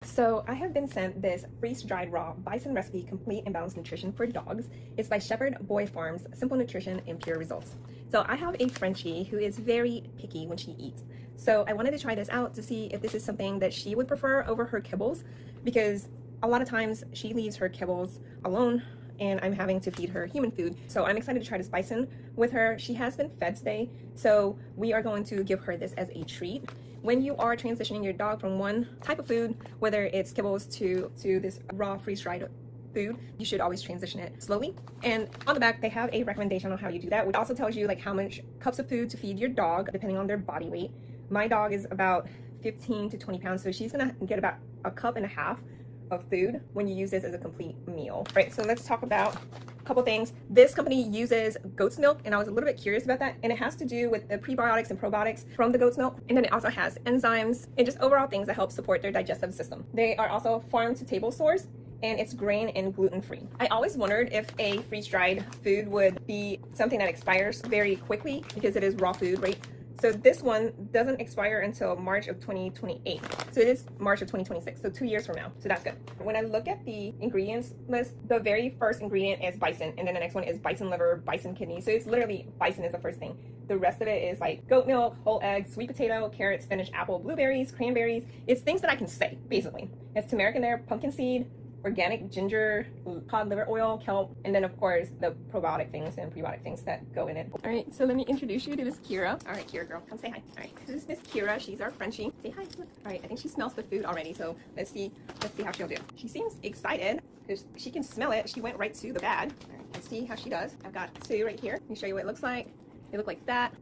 So I have been sent this freeze-dried raw bison recipe, complete and balanced nutrition for dogs. It's by Shepherd Boy Farms, simple nutrition and pure results. So I have a Frenchie who is very picky when she eats. So I wanted to try this out to see if this is something that she would prefer over her kibbles, because a lot of times she leaves her kibbles alone and I'm having to feed her human food. So I'm excited to try this bison with her. She has been fed today, so we are going to give her this as a treat. When you are transitioning your dog from one type of food, whether it's kibbles to this raw freeze-dried food, you should always transition it slowly. And on the back, they have a recommendation on how you do that, which also tells you like how much cups of food to feed your dog depending on their body weight. My dog is about 15 to 20 pounds, so she's gonna get about a cup and a half of food when you use this as a complete meal. Right, so let's talk about a couple things. This company uses goat's milk, and I was a little bit curious about that, and it has to do with the prebiotics and probiotics from the goat's milk, and then it also has enzymes and just overall things that help support their digestive system. They are also farm to table sourced, and it's grain and gluten free. I always wondered if a freeze-dried food would be something that expires very quickly because it is raw food, right? So this one doesn't expire until March of 2028. So it is March of 2026, so 2 years from now. So that's good. When I look at the ingredients list, the very first ingredient is bison, and then the next one is bison liver, bison kidney. So it's literally bison is the first thing. The rest of it is like goat milk, whole eggs, sweet potato, carrots, spinach, apple, blueberries, cranberries. It's things that I can say, basically. It's turmeric in there, pumpkin seed, organic ginger, cod liver oil, kelp, and then of course the probiotic things and prebiotic things that go in it. All right, so let me introduce you to this Kira. All right, Kira girl, come say hi. All right, this is Miss Kira. She's our Frenchie. Say hi. Look. All right, I think she smells the food already, so let's see how she'll do. She seems excited because she can smell it. She went right to the bag. All right, let's see how she does. I've got Sue right here. Let me show you what it looks like. They look like that.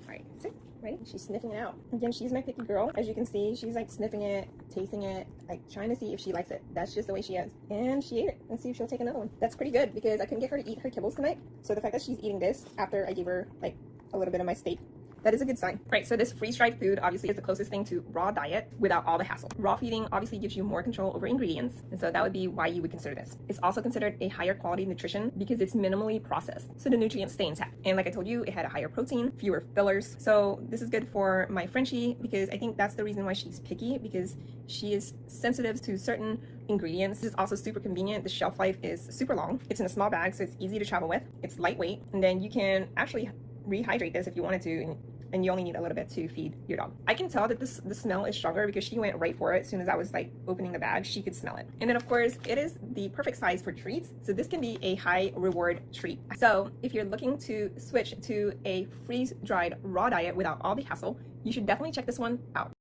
All right, sit. Ready? She's sniffing it out. Again, she's my picky girl. As you can see, she's like sniffing it, tasting it, like trying to see if she likes it. That's just the way she is. And she ate it. Let's see if she'll take another one. That's pretty good because I couldn't get her to eat her kibbles tonight. So the fact that she's eating this after I gave her like a little bit of my steak, that is a good sign. Right, so this freeze-dried food obviously is the closest thing to raw diet without all the hassle. Raw feeding obviously gives you more control over ingredients, and so that would be why you would consider this. It's also considered a higher quality nutrition because it's minimally processed, so the nutrients stay intact. And like I told you, it had a higher protein, fewer fillers. So this is good for my Frenchie because I think that's the reason why she's picky, because she is sensitive to certain ingredients. This is also super convenient. The shelf life is super long. It's in a small bag, so it's easy to travel with. It's lightweight, and then you can actually rehydrate this if you wanted to, and you only need a little bit to feed your dog. I can tell that the smell is stronger because she went right for it. As soon as I was like opening the bag, she could smell it. And then of course, it is the perfect size for treats. So this can be a high reward treat. So if you're looking to switch to a freeze-dried raw diet without all the hassle, you should definitely check this one out.